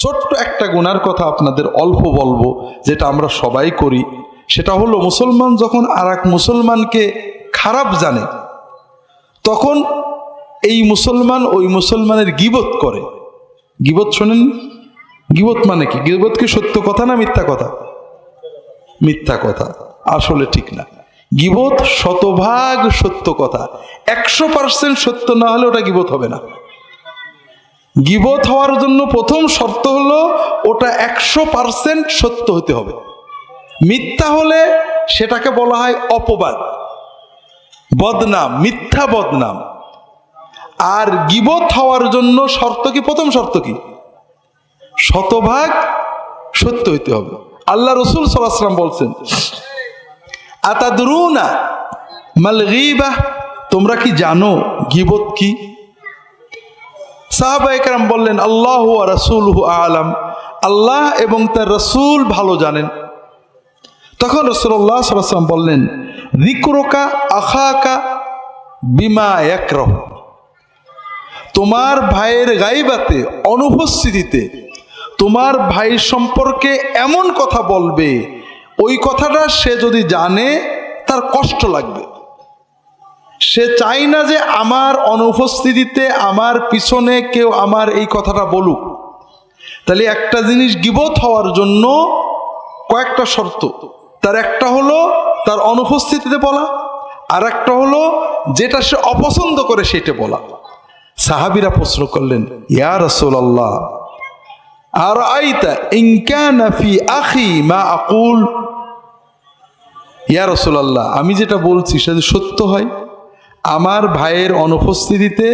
ছোট্ট একটা গুনার কথা আপনাদের অল্প বলবো, যেটা আমরা সবাই করি। সেটা হলো, মুসলমান যখন আর এক মুসলমানকে খারাপ জানে, তখন এই মুসলমান ওই মুসলমানের গীবত করে। গীবত শোনেন? গীবত মানে কি? গীবত কি সত্য কথা না মিথ্যা কথা? মিথ্যা কথা, আসলে ঠিক না। গীবত শতভাগ সত্য কথা, 100% সত্য না হলে ওটা গীবত হবে না। গীবত হওয়ার জন্য প্রথম শর্ত হলো ওটা 100% সত্য হতে হবে। মিথ্যা হলে সেটাকে বলা হয় অপবাদ, বদনাম, মিথ্যা বদনাম। আর গীবত হওয়ার জন্য শর্ত কি? প্রথম শর্ত কি? শতভাগ সত্য হইতে হবে। আল্লাহ রাসূল সাল্লাল্লাহু আলাইহি ওয়াসাল্লাম বলছেন, আতাদরুনা মাল গীবাহ, তোমরা কি জানো গীবত কি? সাহাবায়ে কেরাম বললেন, আল্লাহু ওয়া রাসূলুহু আ'লাম, আল্লাহ এবং তার রাসূল ভালো জানেন। তখন রাসূলুল্লাহ সাল্লাল্লাহু আলাইহি ওয়াসাল্লাম বললেন, যিকরুকা আখাকা বিমা ইয়াকরাহু, তোমার ভাইয়ের গায়বাতে, অনুপস্থিতিতে তোমার ভাই সম্পর্কে এমন কথা বলবে, ওই কথাটা সে যদি জানে তার কষ্ট লাগবে। সে চাই না যে আমার অনুপস্থিতিতে আমার পিছনে কেউ আমার এই কথাটা বলুক। তাহলে একটা জিনিস গীবত হওয়ার জন্য কয়েকটা শর্ত। তার একটা হলো তার অনুপস্থিতিতে বলা, আর একটা হলো যেটা সে অপছন্দ করে সেটা বলা। সাহাবীরা প্রশ্ন করলেন, ইয়া রাসূলুল্লাহ আরাইতা ইন কানা ফি আখি মা আকুল, ইয়া রাসূলুল্লাহ, আমি যেটা বলছি সেটা সত্য হয়, আমার ভাইয়ের অনুপস্থিতিতে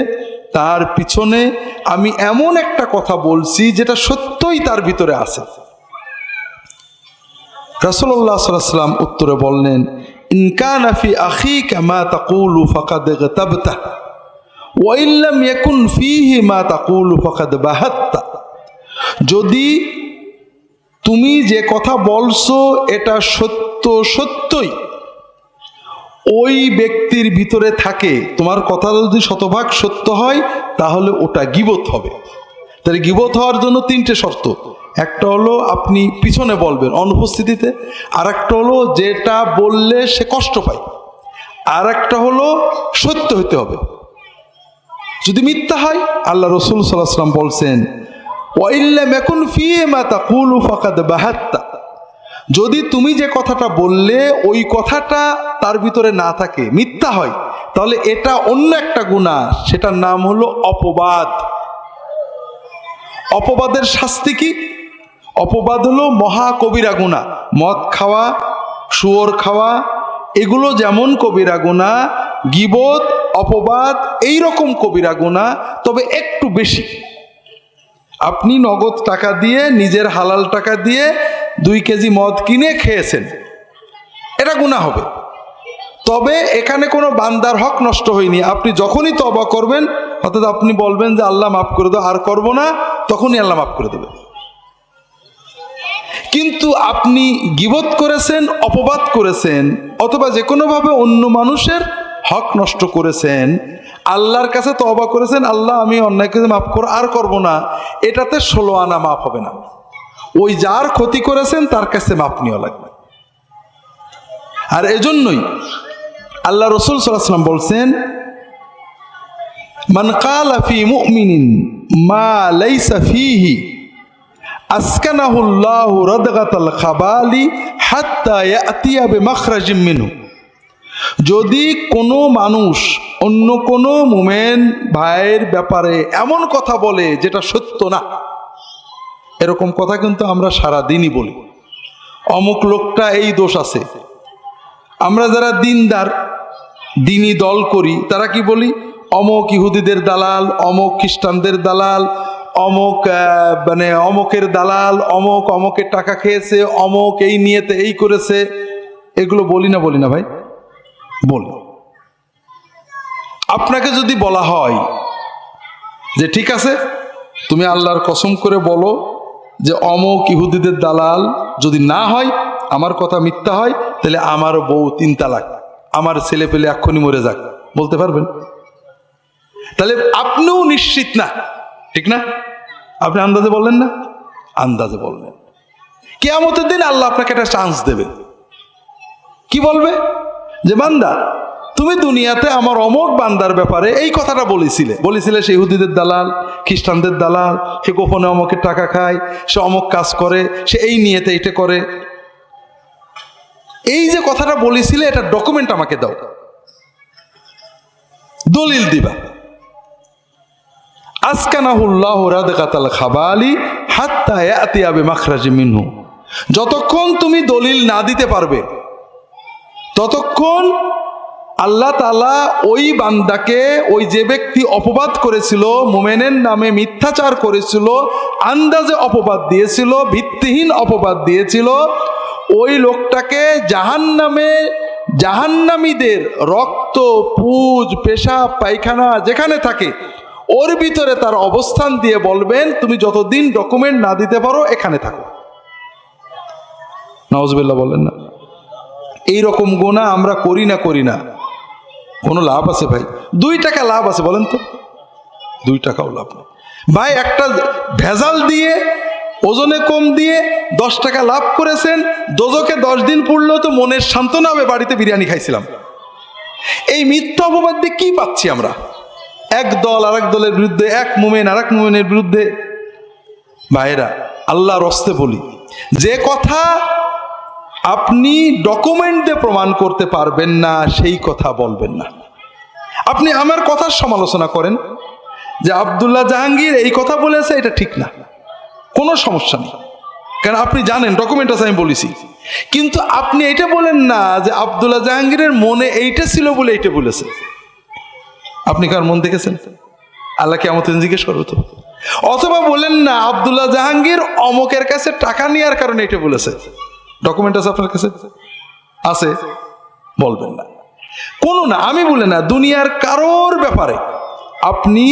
তার পিছনে আমি এমন একটা কথা বলছি যেটা সত্যই তার ভিতরে আছে। রাসূলুল্লাহ সাল্লাল্লাহু আলাইহি ওয়াসাল্লাম উত্তরে বললেন, ইন কানা ফি আখিকা মা তাকুলু ফাকাদ ইগতাবতা ওয়া ইন লাম ইয়াকুন ফীহি মা তাকুলু ফাকাদ বাহাত্তা, যদি তুমি যে কথা বলছো এটা সত্য সত্যই ওই ব্যক্তির ভিতরে থাকে, তোমার কথা যদি শতভাগ সত্য হয় তাহলে ওটা গীবত হবে। তাহলে গীবত হওয়ার জন্য তিনটে শর্ত। একটা হলো আপনি পিছনে বলবেন অনুপস্থিতিতে, আর একটা হলো যেটা বললে সে কষ্ট পায়, আর একটা হলো সত্য হতে হবে। যদি মিথ্যা হয়, আল্লাহ রাসূল সাল্লাল্লাহু আলাইহি ওয়াসাল্লাম বলছেন, ওয়া ইল্লা মাকুন ফীহি মা তাকুলু ফাকাদ বাহাত্তা, যদি তুমি যে কথাটা বললে ওই কথাটা তার ভিতরে না থাকে, মিথ্যা হয়, তাহলে এটা অন্য একটা গুনাহ, সেটার নাম হলো অপবাদ। অপবাদের শাস্তি কি? অপবাদ হলো মহা কবিরা গুনাহ। মদ খাওয়া, শুয়োর খাওয়া, এগুলো যেমন কবিরা গুনাহ, গীবত, অপবাদ এইরকম কবিরা গুনাহ, তবে একটু বেশি। আপনি নগদ টাকা দিয়ে, নিজের হালাল টাকা দিয়ে 2 কেজি মদ কিনে খেয়েছেন, এটা গুনাহ হবে। তবে এখানে কোনো বান্দার হক নষ্ট হয়নি। আপনি যখনই তওবা করবেন, অর্থাৎ আপনি বলবেন যে আল্লাহ মাফ করে দাও, আর করব না, তখনই আল্লাহ মাফ করে দেবে। কিন্তু আপনি গীবত করেছেন, অপবাদ করেছেন, অথবা যে কোনোভাবে অন্য মানুষের হক নষ্ট করেছেন, আল্লাহর কাছে তওবা করেছেন, আল্লাহ আমি অন্যায় কাছে মাফ করো, আর করব না, এটাতে 16 আনা মাফ হবে না। ওই যার ক্ষতি করেছেন তার কাছে মাপ নেওয়া লাগবে। আর এজন্যই আল্লাহ রাসূল সাল্লাল্লাহু আলাইহি ওয়াসাল্লাম বলছেন, মান ক্বালা ফি মুমিনিন মা লাইসা ফীহি আসকানাহুল্লাহু রাদগাতাল খাবালি হাত্তা ইয়াতিয়া বিমাখরাজিম মিনহু, যদি কোনো মানুষ অন্য কোনো মুমিন ভাইয়ের ব্যাপারে এমন কথা বলে যেটা সত্য না, এরকম কথা কিন্তু আমরা সারা দিনই বলি, অমুক লোকটা এই দোষ আছে। আমরা যারা দিনদার, দিনী দল করি, তারা কি বলি? অমুক ইহুদিদের দালাল, অমুক খ্রিস্টানদের দালাল, অমুক অমুকের দালাল, অমুক অমুকের টাকা খেয়েছে, অমুক এই নিয়েতে এই করেছে। এগুলো বলি না? বলি না ভাই? বলি। আপনাকে যদি বলা হয় যে ঠিক আছে, তুমি আল্লাহর কসম করে বলো যে অমুক ইহুদিদের দালাল যদি না হয়, আমার কথা মিথ্যা হয়, তাহলে আমার বউ 3 তালাক, আমার ছেলে পেলে এক্ষুনি মরে যাক, বলতে পারবেন? তাহলে আপনিও নিশ্চিত না, ঠিক না? আপনি আন্দাজে বললেন না? আন্দাজে বললেন। কিয়ামতের দিন আল্লাহ আপনাকে একটা চান্স দেবে। কি বলবে? যে বান্দা, তুমি দুনিয়াতে আমার অমুক বান্দার ব্যাপারে এই কথাটা বলেছিলে সে ইহুদিদের দালাল, খ্রিস্টানদের দালাল, সে গোপনে অমুকের টাকা খায়, সে অমুক কাজ করে, সে এই নিয়েতে এটা করে। এই যে কথাটা বলেছিলে, এটা ডকুমেন্ট আমাকে দাও, দলিল দিবা। আসকানাহুল্লাহু রাদকাতাল খাবালি হাত্তা ইয়াতিয়া বিমাখরাজি মিনহু। যতক্ষণ তুমি দলিল না দিতে পারবে, ততক্ষণ আল্লাহ তাআলা ওই বান্দাকে, ওই যে ব্যক্তি অপবাদ করেছিল, মুমিনের নামে মিথ্যাচার করেছিল, আন্দাজে অপবাদ দিয়েছিল, ভিত্তিহীন অপবাদ দিয়েছিল, ওই লোকটাকে জাহান্নামীদের রক্ত, পুজ, পেশাব, পায়খানা যেখানে থাকে ওর ভিতরে তার অবস্থান দিয়ে বলবেন, তুমি যতদিন ডকুমেন্ট না দিতে পারো এখানে থাকো। নাউজুবিল্লাহ বলেন না। এইরকম গুনাহ আমরা করি না, কোনো লাভ আছে ভাই? 2 টাকা লাভ আছে বলেন তো? 2 টাকাও লাভ নেই ভাই। একটা ভেজাল দিয়ে, ওজনে কম দিয়ে 10 টাকা লাভ করেছেন, দোজখে 10 দিন পড়লেও তো মনের সান্ত্বনা হবে, বাড়িতে বিরিয়ানি খাইছিলাম। এই মিথ্যা অপবাদ দিয়ে কি পাচ্ছি আমরা? এক দল আরেক দলের বিরুদ্ধে, এক মুমিন আরেক মুমিনের বিরুদ্ধে। ভাইরা, আল্লাহর হস্তে বলি, যে কথা আপনি ডকুমেন্ট দিয়ে প্রমাণ করতে পারবেন না সেই কথা বলবেন না। আপনি আমার কথার সমালোচনা করেন যে আব্দুল্লাহ জাহাঙ্গীর এই কথা বলেছে, এটা ঠিক না, কোনো সমস্যা নেই, কারণ আপনি জানেন ডকুমেন্ট আছে, আমি বলেছি। কিন্তু আপনি এটা বলেন না যে আব্দুল্লাহ জাহাঙ্গীরের মনে এইটা ছিল বলে এইটা বলেছে। আপনি কার মন দেখেছেন? আল্লাহ কিয়ামতের দিন জিজ্ঞেস করবে তো। অথবা বলেন না আব্দুল্লাহ জাহাঙ্গীর অমুকের কাছে টাকা নেওয়ার কারণে এটা বলেছে। ডকুমেন্ট আছে আপনার কাছে? আছে, বলবেন না। কোনো না, আমি বলে না, দুনিয়ার কারোর ব্যাপারে আপনি,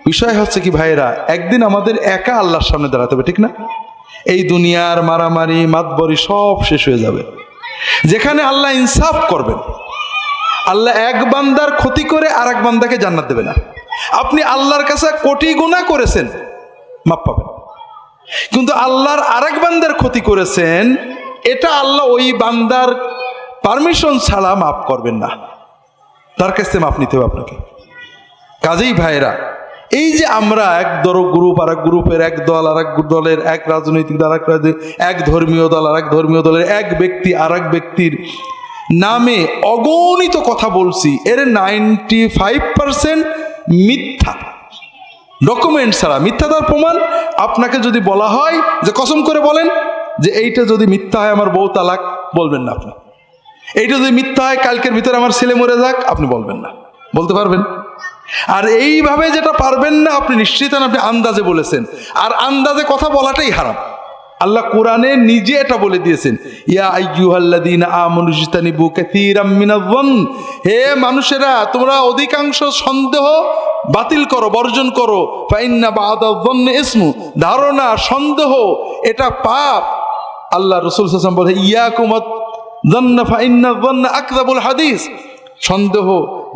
বিষয় হচ্ছে কি ভাইয়েরা, একদিন আমাদের একা আল্লাহর সামনে দাঁড়াতে হবে, ঠিক না? এই দুনিয়ার মারামারি, মাতবরি সব শেষ হয়ে যাবে, যেখানে আল্লাহ ইনসাফ করবেন। আল্লাহ এক বান্দার ক্ষতি করে আর এক বান্দাকে জান্নাত দেবে না। আপনি আল্লাহর কাছে কোটি গুনাহ করেছেন, মাপ পাবেন, কিন্তু আল্লাহর আরেক বান্দার ক্ষতি করেছেন, এটা আল্লাহ ওই বান্দার পারমিশন ছাড়া মাফ করবেন না, তার কাছে মাপ নিতে হবে আপনাকে। কাজেই ভাইরা, এই যে আমরা এক গ্রুপ আর এক গ্রুপের, এক দল আর এক দলের, এক রাজনৈতিক দল আর এক ধর্মীয় দল আর এক ধর্মীয় দলের, এক ব্যক্তি আর এক ব্যক্তির নামে অগণিত কথা বলছি, এর 95% মিথ্যা, ডকুমেন্ট ছাড়া। মিথ্যাটার প্রমাণ আপনাকে যদি বলা হয় যে কসম করে বলেন যে এইটা যদি মিথ্যা হয় আমার বউ তালাক, বলবেন না আপনি। এইটা যদি মিথ্যা হয় কালকের ভিতরে আমার ছেলে মরে যাক, আপনি বলবেন না, বলতে পারবেন? আর এইভাবে যেটা পারবেন না, আপনি নিশ্চিত আপনি আন্দাজে বলেছেন, আর আন্দাজে কথা বলাটাই হারাম। আল্লাহ কোরআনে নিজে এটা বলে দিয়েছেন, ইয়া আইয়ুহাল্লাযীনা আমানু ইজতানিবু কাসীরাম মিনায-যন্ন, হে মানুষেরা তোমরা অধিকাংশ সন্দেহ বাতিল করো, বর্জন করো। ফাইন্না বা'দায-যন্নি ইসমু, ধারণা, সন্দেহ এটা পাপ। আল্লাহ রাসূল সাল্লাল্লাহু আলাইহি ওয়াসাল্লাম বলে ইয়াকুম আয-যন্না ফাইন্নায-যন্না আকযাবুল হাদিস, সন্দেহ,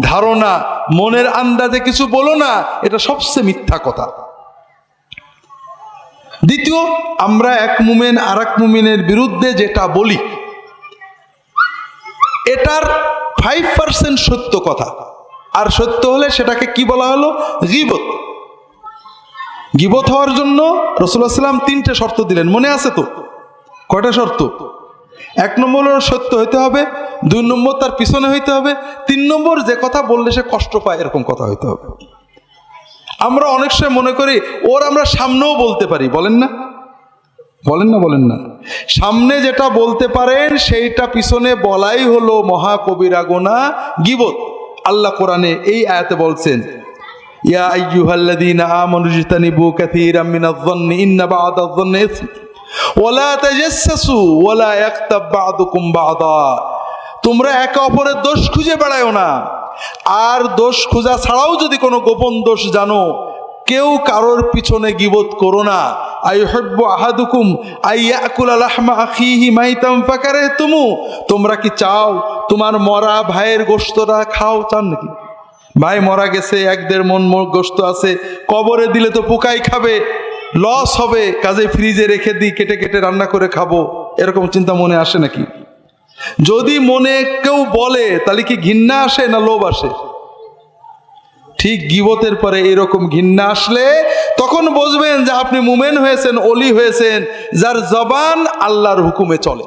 ধারণা, মনের আন্দাজে কিছু বলো না, এটা সবচেয়ে মিথ্যা কথা। দ্বিতীয়, আমরা এক মুমিন আর এক মুমিনের বিরুদ্ধে যেটা বলি, এটার 5% সত্য কথা, আর সত্য হলে সেটাকে কি বলা হলো? গীবত। গীবত হওয়ার জন্য রাসূলুল্লাহ সাল্লাল্লাহু আলাইহি ওয়াসাল্লাম 3টে শর্ত দিলেন, মনে আছে তো? কয়টা শর্ত? 1 নম্বর সত্য হইতে হবে, 2 নম্বর তার পিছনে হইতে হবে, 3 নম্বর যে কথা বললে সে কষ্ট পায় এরকম কথা হইতে হবে। আমরা অনেক সময় মনে করি ওর আমরা সামনেও বলতে পারি, বলেন না? বলেন না? সামনে যেটা বলতে পারেন সেইটা পিছনে বলাই হলো মহাকবিরা গুনাহ, গীবত। আল্লাহ কোরআনে এই আয়াতে বলছেন, ইয়া আইয়ুহাল্লাযীনা আমানু ইজতানিবু কাসীরাম মিনায-যন্নি ইন্না বা'দায-যন্নি ইসম ওয়ালা তাজাসসু ওয়ালা ইয়াগতাব বা'দুকুম বা'দা। তোমরা একে অপরের দোষ খুঁজে বেড়ায়ো না, আর দোষ খোঁজা ছাড়াও যদি কোনো গোপন দোষ জানো, কেউ কারোর পিছনে গীবত করো না। আইয়ুহিব্বু আহাদুকুম আইয়াকুলা লাহমা আখিহি মাইতাম ফাকারিহতুমু, তোমরা কি চাও তোমার মরা ভাইয়ের গোশতটা খাও? চান নাকি? ভাই মরা গেছে, 1-1.5 মণ গোশত আছে, কবরে দিলে তো পোকাই খাবে, লস হবে, কাজে ফ্রিজে রেখে দিই, কেটে কেটে রান্না করে খাবো, এরকম চিন্তা মনে আসে নাকি? যদি মনে কেউ বলে তাহলে কি ঘৃণা আসে না লোভ আসে? ঠিক গীবতের পরে এরকম ঘৃণা আসলে তখন বুঝবেন যে আপনি মুমিন হয়েছেন, ওলি হয়েছেন, যার জবান আল্লাহর হুকুমে চলে।